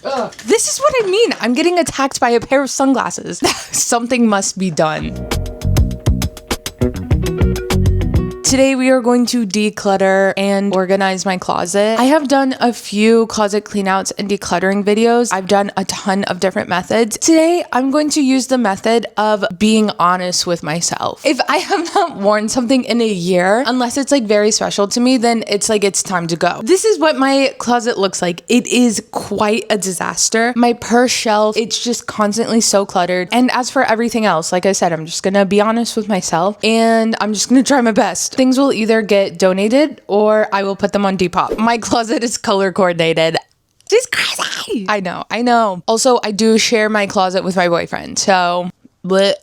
This is what I mean. I'm getting attacked by a pair of sunglasses. Something must be done. Today we are going to declutter and organize my closet. I have done a few closet cleanouts and decluttering videos. I've done a ton of different methods. Today I'm going to use the method of being honest with myself. If I have not worn something in a year, unless it's like very special to me, then it's like it's time to go. This is what my closet looks like. It is quite a disaster. My purse shelf, it's just constantly so cluttered. And as for everything else, like I said, I'm just gonna be honest with myself and I'm just gonna try my best. Things will either get donated or I will put them on Depop. My closet is color coordinated. She's crazy. I know. Also, I do share my closet with my boyfriend. So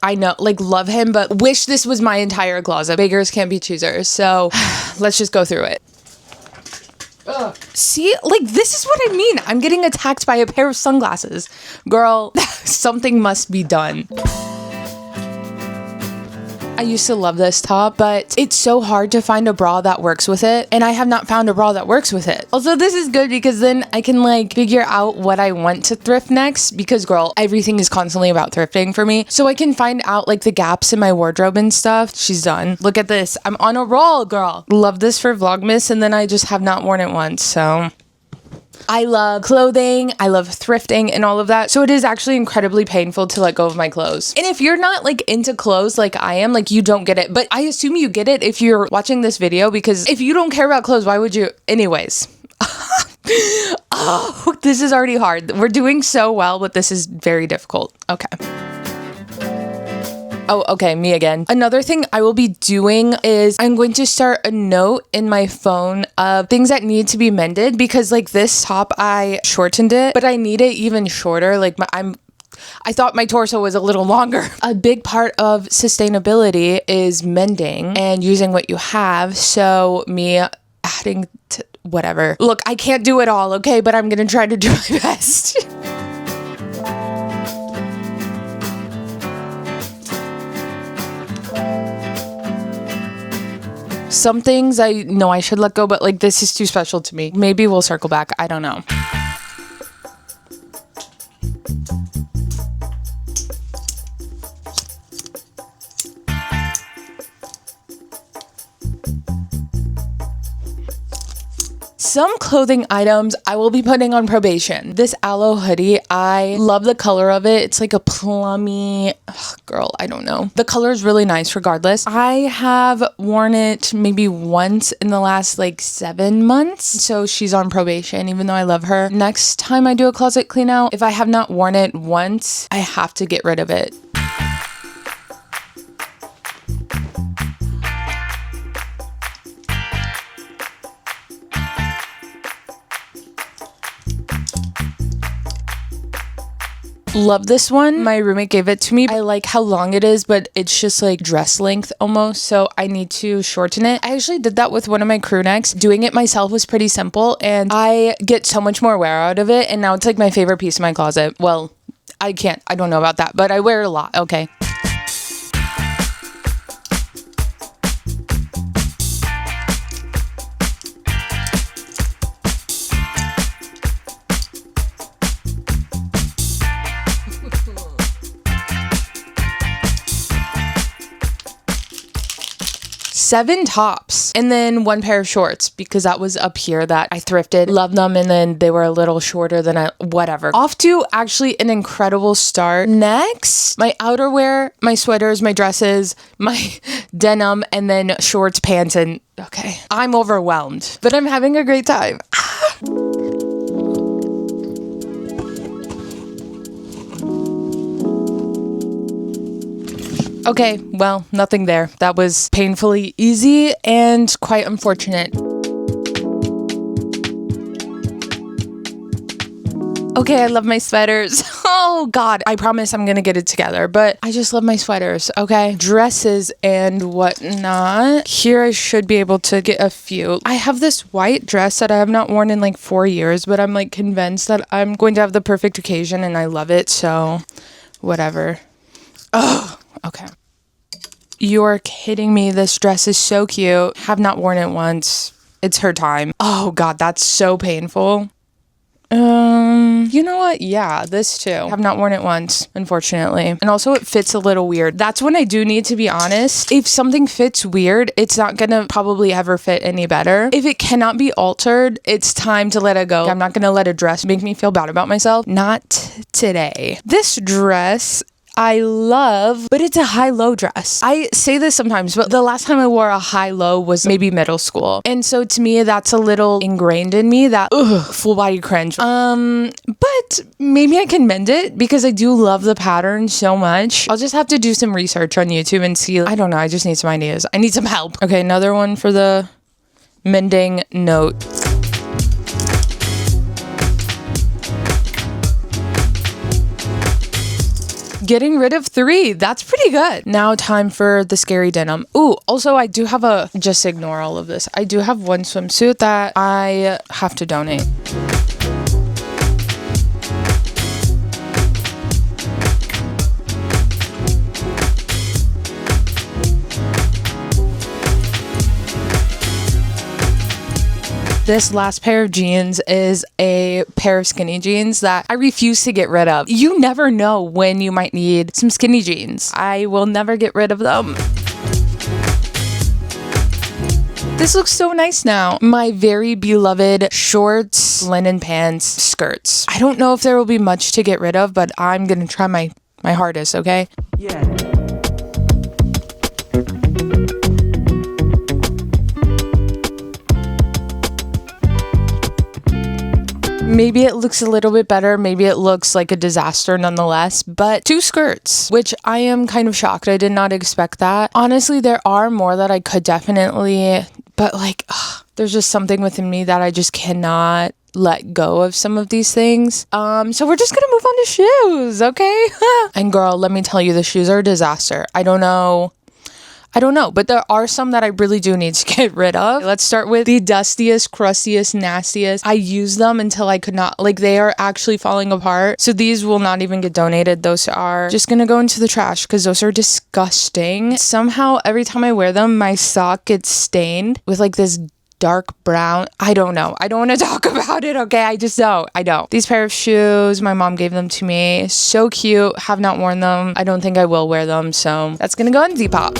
I know, like, love him, but wish this was my entire closet. Beggars can't be choosers. So let's just go through it. See, like, this is what I mean. I'm getting attacked by a pair of sunglasses. Girl, something must be done. I used to love this top, but it's so hard to find a bra that works with it, and I have not found a bra that works with it. Also, this is good because then I can like figure out what I want to thrift next, because girl, everything is constantly about thrifting for me. So I can find out like the gaps in my wardrobe and stuff. She's done. Look at this. I'm on a roll, girl. Love this for Vlogmas, and then I just have not worn it once, so I love clothing, I love thrifting and all of that. So it is actually incredibly painful to let go of my clothes. And if you're not like into clothes like I am, like you don't get it. But I assume you get it if you're watching this video, because if you don't care about clothes, why would you? Anyways. Oh, this is already hard. We're doing so well, but this is very difficult. Okay. Oh, okay, me again. Another thing I will be doing is I'm going to start a note in my phone of things that need to be mended, because like this top, I shortened it, but I need it even shorter. Like I thought my torso was a little longer. A big part of sustainability is mending and using what you have. So me adding to whatever. Look, I can't do it all, okay? But I'm gonna try to do my best. Some things I know I should let go, but like this is too special to me. Maybe we'll circle back. I don't know. Some clothing items I will be putting on probation. This aloe hoodie, I love the color of it. It's like a plummy, girl, I don't know. The color is really nice regardless. I have worn it maybe once in the last like 7 months. So she's on probation, even though I love her. Next time I do a closet clean out, if I have not worn it once, I have to get rid of it. Love this one. My roommate gave it to me. I like how long it is, but it's just like dress length almost, so I need to shorten it. I actually did that with one of my crew necks. Doing it myself was pretty simple, and I get so much more wear out of it, and now it's like my favorite piece of my closet. Well, I don't know about that, but I wear it a lot, okay? Seven tops and then one pair of shorts, because that was up here that I thrifted. Love them, and then they were a little shorter than whatever. Off to actually an incredible start. Next, my outerwear, my sweaters, my dresses, my denim, and then shorts, pants, and okay. I'm overwhelmed, but I'm having a great time. Okay, well, nothing there. That was painfully easy and quite unfortunate. Okay, I love my sweaters. Oh God, I promise I'm gonna get it together, but I just love my sweaters, okay? Dresses and whatnot. Here I should be able to get a few. I have this white dress that I have not worn in like 4 years, but I'm like convinced that I'm going to have the perfect occasion and I love it, so whatever. Oh. Okay. You're kidding me. This dress is so cute. Have not worn it once. It's her time. Oh God, that's so painful. you know what? Yeah, this too. I have not worn it once, unfortunately. And also it fits a little weird. That's when I do need to be honest. If something fits weird, it's not gonna probably ever fit any better. If it cannot be altered, it's time to let it go. I'm not gonna let a dress make me feel bad about myself. Not today. This dress I love, but it's a high-low dress. I say this sometimes, but the last time I wore a high-low was maybe middle school. And so to me, that's a little ingrained in me, that full body cringe. But maybe I can mend it because I do love the pattern so much. I'll just have to do some research on YouTube and see. I don't know. I just need some ideas. I need some help. Okay, another one for the mending note. Getting rid of 3. That's pretty good. Now time for the scary denim. Ooh, also I do have just ignore all of this. I do have one swimsuit that I have to donate. This last pair of jeans is a pair of skinny jeans that I refuse to get rid of. You never know when you might need some skinny jeans. I will never get rid of them. This looks so nice now. My very beloved shorts, linen pants, skirts. I don't know if there will be much to get rid of, but I'm gonna try my hardest, okay? Yeah. Maybe it looks a little bit better. Maybe it looks like a disaster nonetheless, but 2 skirts, which I am kind of shocked. I did not expect that. Honestly, there are more that I could definitely, but like, there's just something within me that I just cannot let go of some of these things. So we're just gonna move on to shoes, okay? And girl, let me tell you, the shoes are a disaster. I don't know, but there are some that I really do need to get rid of. Let's start with the dustiest, crustiest, nastiest. I use them until I could not, like, they are actually falling apart. So these will not even get donated. Those are just gonna go into the trash because those are disgusting. Somehow, every time I wear them, my sock gets stained with like this dark brown. I don't know. I don't want to talk about it, okay? I don't. These pair of shoes, my mom gave them to me. So cute. Have not worn them. I don't think I will wear them. So that's gonna go on Depop.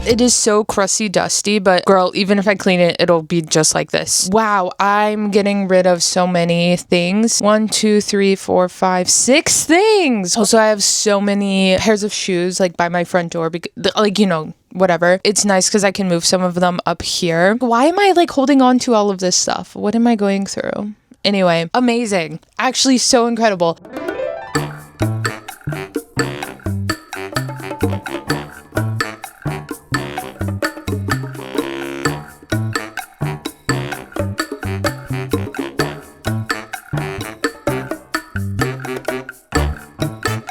It is so crusty, dusty, but girl, even if I clean it, it'll be just like this. Wow, I'm getting rid of so many things. 1, 2, 3, 4, 5, 6 things. Also, I have so many pairs of shoes like by my front door because, like, you know, whatever. It's nice because I can move some of them up here. Why am I like holding on to all of this stuff? What am I going through? Anyway, amazing. Actually, so incredible.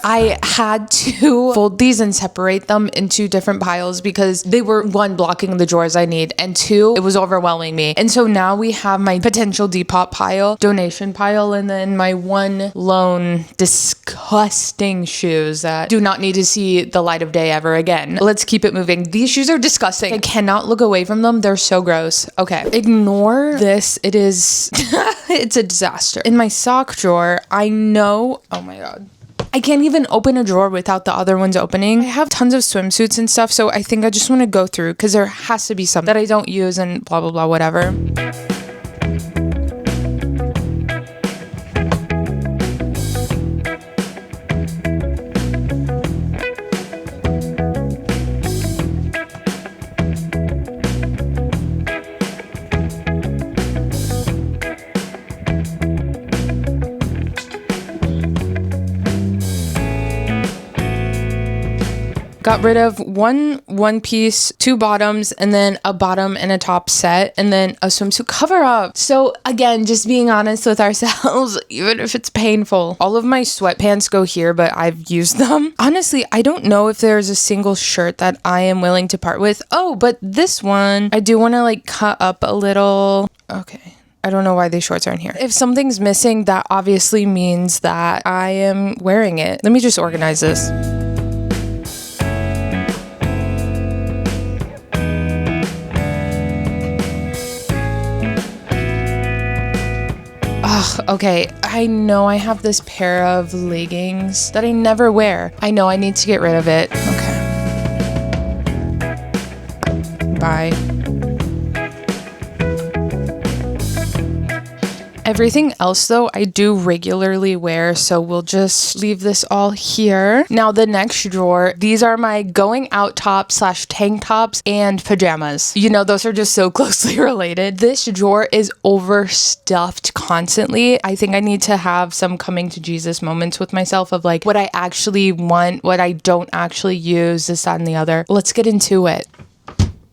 I had to fold these and separate them into different piles because they were, 1, blocking the drawers I need, and 2, it was overwhelming me. And so now we have my potential Depop pile, donation pile, and then my one lone disgusting shoes that do not need to see the light of day ever again. Let's keep it moving. These shoes are disgusting. I cannot look away from them. They're so gross. Okay, ignore this. It is, it's a disaster. In my sock drawer, I know, oh my God, I can't even open a drawer without the other ones opening. I have tons of swimsuits and stuff, so I think I just want to go through because there has to be some that I don't use and blah, blah, blah, whatever. Got rid of one piece, 2 bottoms, and then a bottom and a top set, and then a swimsuit cover up. So again, just being honest with ourselves, even if it's painful. All of my sweatpants go here, but I've used them. Honestly, I don't know if there's a single shirt that I am willing to part with. Oh, but this one, I do want to like cut up a little. Okay. I don't know why these shorts aren't here. If something's missing, that obviously means that I am wearing it. Let me just organize this. Ugh, okay, I know I have this pair of leggings that I never wear. I know I need to get rid of it. Okay. Bye. Everything else though, I do regularly wear, so we'll just leave this all here. Now the next drawer, these are my going out tops / tank tops and pajamas. You know, those are just so closely related. This drawer is overstuffed constantly. I think I need to have some coming to Jesus moments with myself of like what I actually want, what I don't actually use, this, that, and the other. Let's get into it.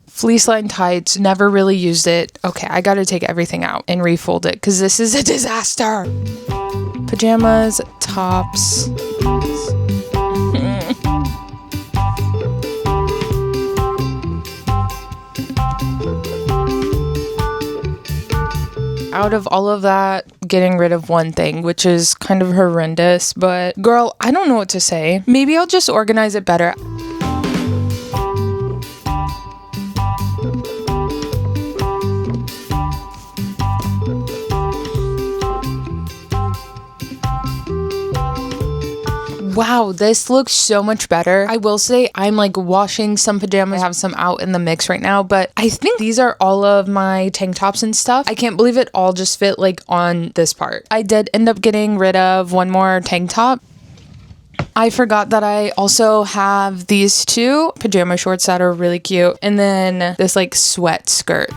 Fleece line tights, never really used it. Okay, I gotta take everything out and refold it because this is a disaster. Pajamas, tops. Out of all of that, getting rid of one thing, which is kind of horrendous, but girl, I don't know what to say. Maybe I'll just organize it better. Wow, this looks so much better. I will say I'm like washing some pajamas. I have some out in the mix right now, but I think these are all of my tank tops and stuff. I can't believe it all just fit like on this part. I did end up getting rid of one more tank top. I forgot that I also have these two pajama shorts that are really cute, and then this like sweat skirt.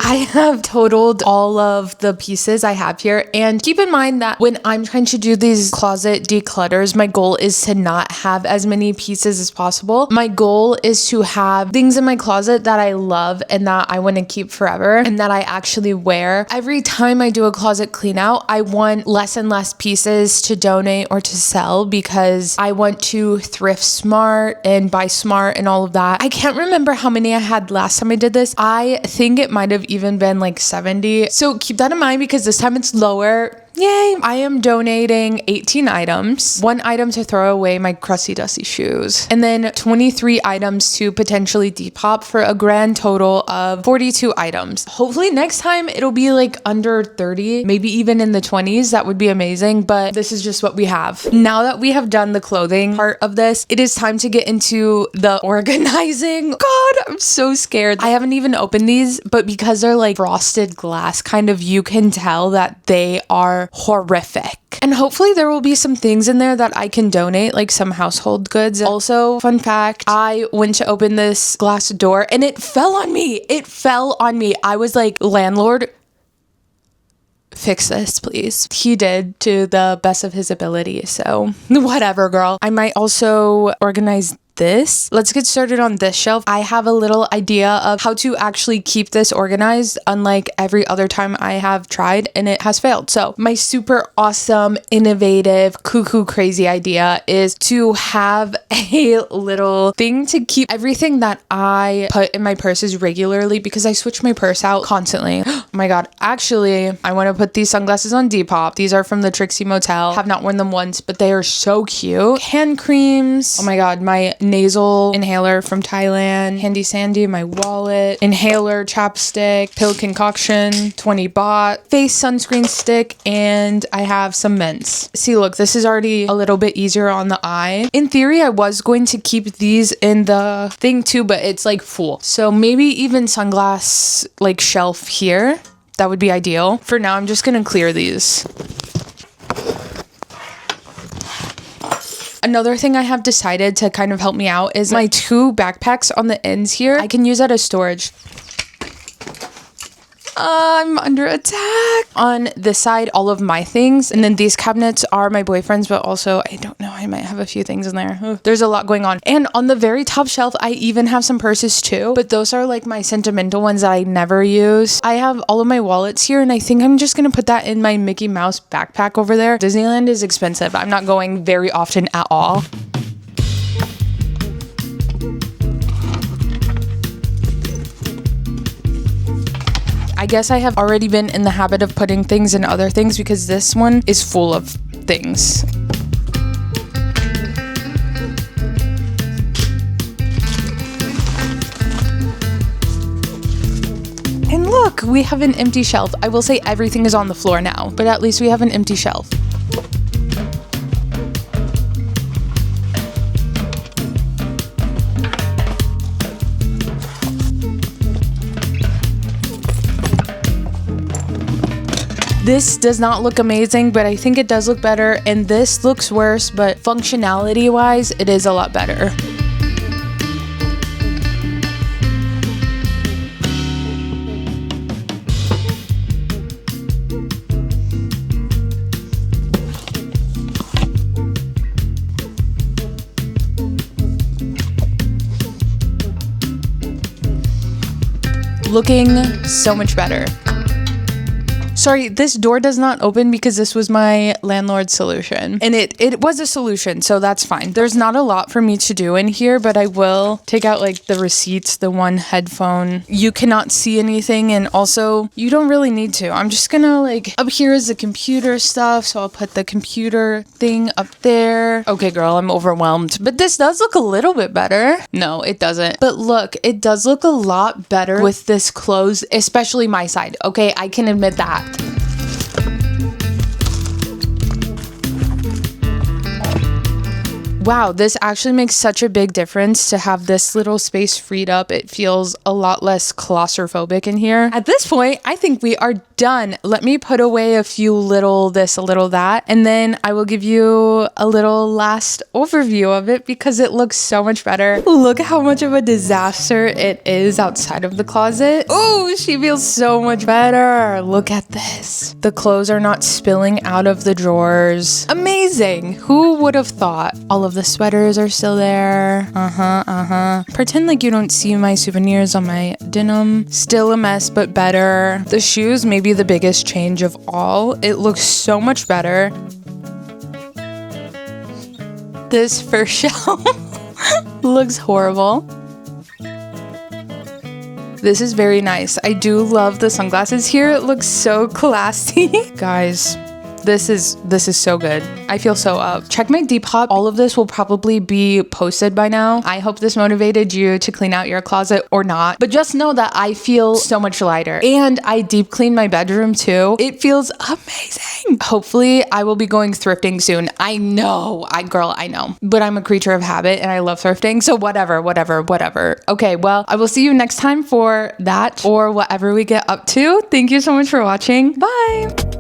I have totaled all of the pieces I have here, and keep in mind that when I'm trying to do these closet declutters, my goal is to not have as many pieces as possible. My goal is to have things in my closet that I love and that I want to keep forever and that I actually wear. Every time I do a closet clean out, I want less and less pieces to donate or to sell because I want to thrift smart and buy smart and all of that. I can't remember how many I had last time I did this. I think it might have even been like 70. So keep that in mind because this time it's lower. Yay! I am donating 18 items, 1 item to throw away my crusty dusty shoes, and then 23 items to potentially depop for a grand total of 42 items. Hopefully next time it'll be like under 30, maybe even in the 20s. That would be amazing, but this is just what we have. Now that we have done the clothing part of this, it is time to get into the organizing. God, I'm so scared. I haven't even opened these, but because they're like frosted glass, kind of, you can tell that they are horrific. And hopefully there will be some things in there that I can donate, like some household goods. Also, fun fact, I went to open this glass door and it fell on me. It fell on me. I was like, landlord, fix this, please. He did to the best of his ability. So whatever, girl. I might also organize this. Let's get started on this shelf. I have a little idea of how to actually keep this organized, unlike every other time I have tried and it has failed. So my super awesome, innovative, cuckoo crazy idea is to have a little thing to keep everything that I put in my purses regularly because I switch my purse out constantly. Oh my God. Actually, I want to put these sunglasses on Depop. These are from the Trixie Motel. Have not worn them once, but they are so cute. Hand creams. Oh my God. My nasal inhaler from Thailand, Handy Sandy, my wallet, inhaler, chapstick, pill concoction, 20 baht, face sunscreen stick, and I have some mints. See, look, this is already a little bit easier on the eye. In theory, I was going to keep these in the thing too, but it's like full. So maybe even sunglass like shelf here. That would be ideal. For now, I'm just gonna clear these. Another thing I have decided to kind of help me out is my 2 backpacks on the ends here. I can use that as storage. I'm under attack. On this side, all of my things. And then these cabinets are my boyfriend's, but also, I don't know, I might have a few things in there. Ugh. There's a lot going on. And on the very top shelf, I even have some purses too, but those are like my sentimental ones that I never use. I have all of my wallets here, and I think I'm just gonna put that in my Mickey Mouse backpack over there. Disneyland is expensive. I'm not going very often at all. I guess I have already been in the habit of putting things in other things because this one is full of things. And look, we have an empty shelf. I will say everything is on the floor now, but at least we have an empty shelf. This does not look amazing, but I think it does look better, and this looks worse, but functionality-wise, it is a lot better. Looking so much better. Sorry, this door does not open because this was my landlord's solution. And it was a solution, so that's fine. There's not a lot for me to do in here, but I will take out like the receipts, the one headphone. You cannot see anything, and also you don't really need to. I'm just gonna like, up here is the computer stuff, so I'll put the computer thing up there. Okay, girl, I'm overwhelmed. But this does look a little bit better. No, it doesn't. But look, it does look a lot better with this closed, especially my side. Okay, I can admit that. Wow, this actually makes such a big difference to have this little space freed up. It feels a lot less claustrophobic in here. At this point, I think we are done. Let me put away a few little this, a little that, and then I will give you a little last overview of it because it looks so much better. Look how much of a disaster it is outside of the closet. Oh, she feels so much better. Look at this. The clothes are not spilling out of the drawers. Amazing. Who would have thought? All of the sweaters are still there. Pretend like you don't see my souvenirs on my denim. Still a mess, but better. The shoes, maybe the biggest change of all. It looks so much better. This first shelf looks horrible. This is very nice. I do love the sunglasses here. It looks so classy. Guys, this is so good. I feel so up. Check my Depop. All of this will probably be posted by now. I hope this motivated you to clean out your closet or not. But just know that I feel so much lighter. And I deep cleaned my bedroom too. It feels amazing. Hopefully I will be going thrifting soon. I know. I know. But I'm a creature of habit and I love thrifting. So whatever. Okay, well, I will see you next time for that or whatever we get up to. Thank you so much for watching. Bye.